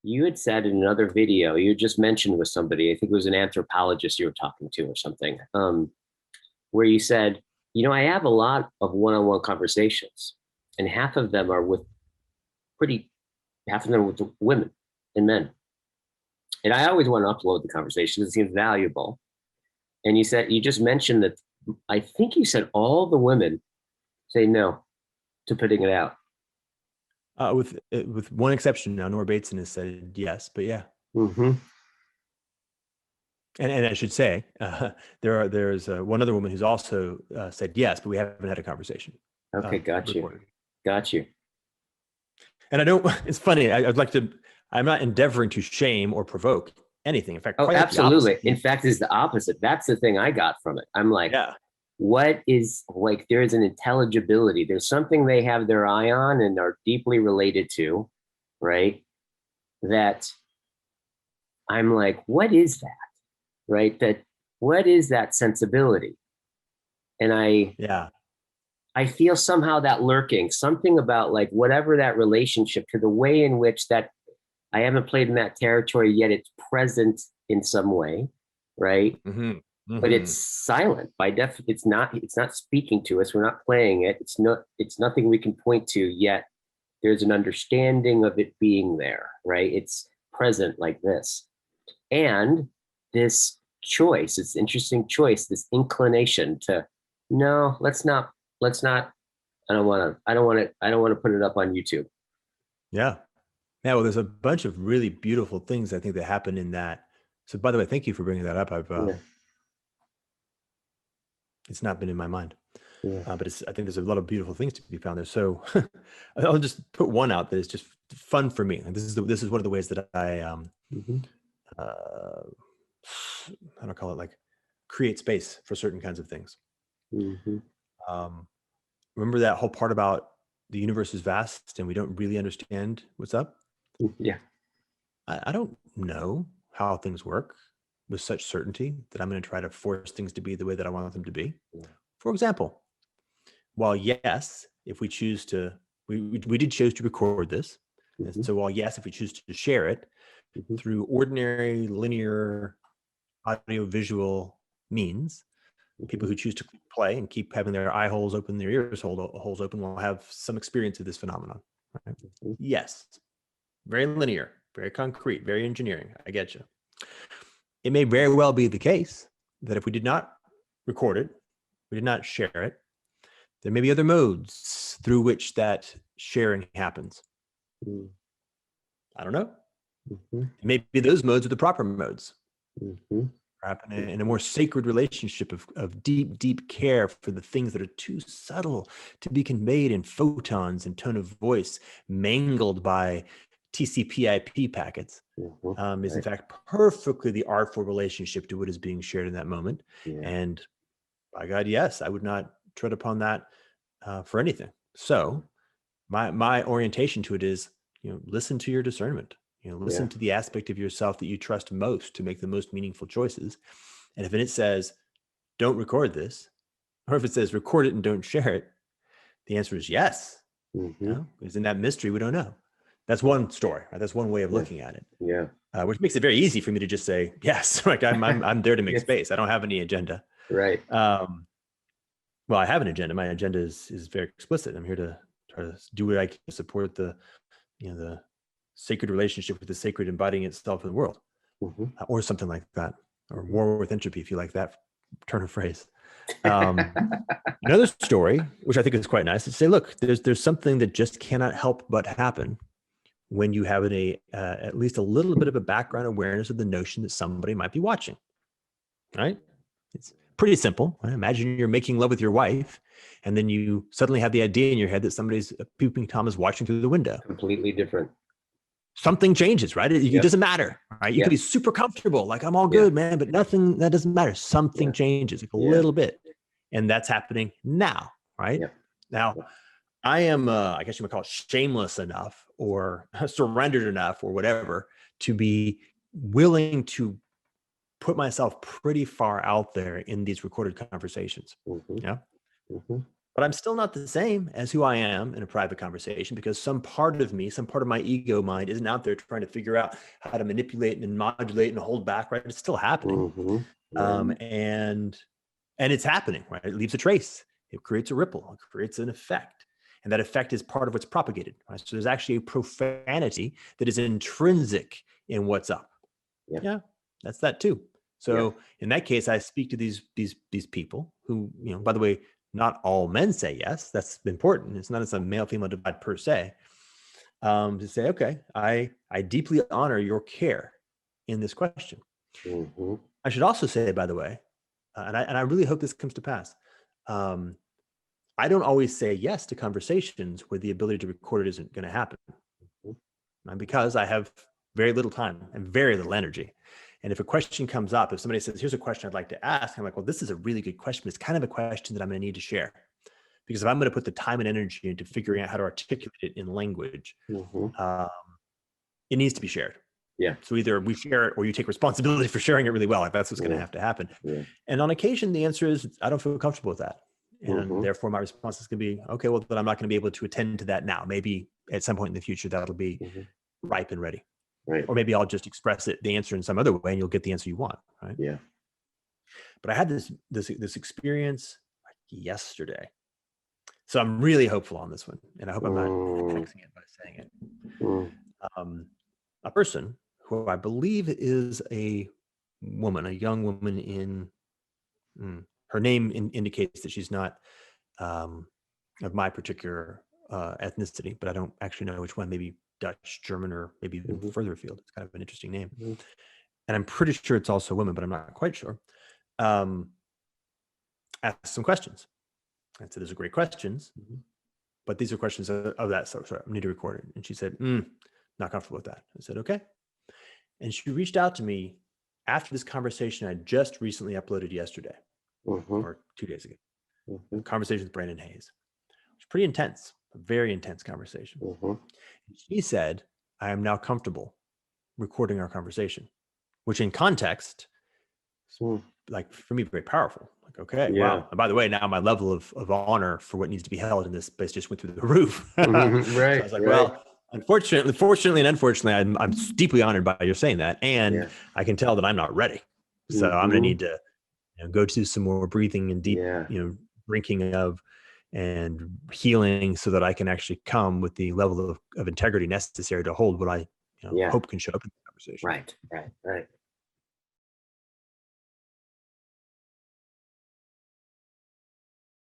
You had said in another video, you just mentioned with somebody, I think it was an anthropologist you were talking to or something, where you said, I have a lot of one-on-one conversations, and pretty, half of them with women and men. And I always want to upload the conversation. It seems valuable. And you just mentioned that, I think you said all the women say no to putting it out. With one exception now, Nora Bateson has said yes, but yeah. Mm-hmm. And I should say, there's one other woman who's also said yes, but we haven't had a conversation. Okay, got you. Got you. And I don't, it's funny, I'm not endeavoring to shame or provoke anything. In fact, oh, absolutely. In fact, it's the opposite. That's the thing I got from it. I'm like, yeah. What is like, there's an intelligibility. There's something they have their eye on and are deeply related to, right? That I'm like, what is that? Right? What is that sensibility? And I feel somehow that lurking, something about like whatever that relationship to the way in which that I haven't played in that territory yet, it's present in some way, right? Mm-hmm. Mm-hmm. But it's silent by it's not speaking to us. We're not playing it. It's nothing we can point to yet. There's an understanding of it being there, right? It's present like this. And this choice, this interesting choice, this inclination to, no, let's not, I don't want to put it up on YouTube. Yeah. Yeah. Well, there's a bunch of really beautiful things I think that happen in that. So by the way, thank you for bringing that up. It's not been in my mind, but I think there's a lot of beautiful things to be found there. So I'll just put one out that is just fun for me. And this is one of the ways that I, how do I call it? Like create space for certain kinds of things. Mm-hmm. Remember that whole part about the universe is vast and we don't really understand what's up? Yeah. I don't know how things work with such certainty that I'm going to try to force things to be the way that I want them to be. Yeah. For example, while yes, if we choose to, we did choose to record this. Mm-hmm. And so while yes, if we choose to share it through ordinary linear audio visual means, people who choose to play and keep having their eye holes open, their ears holes open, will have some experience of this phenomenon. Right? Mm-hmm. Yes, very linear, very concrete, very engineering. I get you. It may very well be the case that if we did not record it, we did not share it, there may be other modes through which that sharing happens. Mm. I don't know. Mm-hmm. Maybe those modes are the proper modes. Mm-hmm. Happen in a more sacred relationship of deep, deep care for the things that are too subtle to be conveyed in photons and tone of voice, mangled by TCP/IP packets. Mm-hmm. Is in fact perfectly the artful relationship to what is being shared in that moment. Yeah. And by God, yes, I would not tread upon that for anything. So my orientation to it is, listen to your discernment. Listen to the aspect of yourself that you trust most to make the most meaningful choices. And if it says, don't record this, or if it says record it and don't share it, the answer is yes. Mm-hmm. Because in that mystery, we don't know. That's one story, right? That's one way of looking at it. Yeah. Which makes it very easy for me to just say, yes, like I'm there to make space. I don't have any agenda. Right. Well, I have an agenda. My agenda is very explicit. I'm here to try to do what I can to support the sacred relationship with the sacred embodying itself in the world, or something like that, or war with entropy, if you like that turn of phrase. Another story, which I think is quite nice, is to say, look, there's something that just cannot help but happen when you have at least a little bit of a background awareness of the notion that somebody might be watching, right? It's pretty simple. Right? Imagine you're making love with your wife, and then you suddenly have the idea in your head that somebody's peeping Tom is watching through the window. Completely different. Something changes, right? It doesn't matter, right? You could be super comfortable, like I'm all good, man, but nothing, that doesn't matter. Something changes, like a little bit. And that's happening now, right? Now, I am, I guess you might call it shameless enough or surrendered enough or whatever to be willing to put myself pretty far out there in these recorded conversations. Mm-hmm. Yeah. Mm-hmm. but I'm still not the same as who I am in a private conversation, because some part of me, some part of my ego mind isn't out there trying to figure out how to manipulate and modulate and hold back, right? It's still happening. And it's happening, right? It leaves a trace. It creates a ripple. It creates an effect. And that effect is part of what's propagated, right? So there's actually a profanity that is intrinsic in what's up. Yeah, that's that too. So in that case, I speak to these people who, by the way, not all men say yes. That's important. It's not as a male-female divide per se. To say, okay, I deeply honor your care in this question. I should also say, by the way, and I really hope this comes to pass. I don't always say yes to conversations where the ability to record it isn't going to happen, because I have very little time and very little energy. And if a question comes up, if somebody says, here's a question I'd like to ask, I'm like, well, this is a really good question, but it's kind of a question that I'm going to need to share. Because if I'm going to put the time and energy into figuring out how to articulate it in language, it needs to be shared. Yeah. So either we share it or you take responsibility for sharing it really well. Like that's what's going to have to happen. And on occasion, the answer is, I don't feel comfortable with that. And therefore my response is going to be, okay, well, then I'm not going to be able to attend to that now. Maybe at some point in the future, that'll be ripe and ready. Right. Or maybe I'll just express the answer in some other way and you'll get the answer you want. Right. Yeah. But I had this experience yesterday. So I'm really hopeful on this one. And I hope I'm not hexing it by saying it. A person who I believe is a woman, a young woman in, her name indicates that she's not of my particular ethnicity, but I don't actually know which one, maybe Dutch, German, or maybe even further afield. It's kind of an interesting name. And I'm pretty sure it's also a woman, but I'm not quite sure. Asked some questions. I said, those are great questions, but these are questions of that sort. Sorry, I need to record it. And she said, not comfortable with that. I said, okay. And she reached out to me after this conversation I just recently uploaded yesterday or 2 days ago. Conversation with Brandon Hayes. It was pretty intense, a very intense conversation. And she said, I am now comfortable recording our conversation, which in context, like for me, very powerful. Like, okay, wow. And by the way, now my level of honor for what needs to be held in this space just went through the roof. Right. So I was like, well, fortunately and unfortunately, I'm deeply honored by your saying that. And I can tell that I'm not ready. So I'm going to need to go to some more breathing and deep, drinking of and healing so that I can actually come with the level of integrity necessary to hold what I hope can show up in the conversation. Right.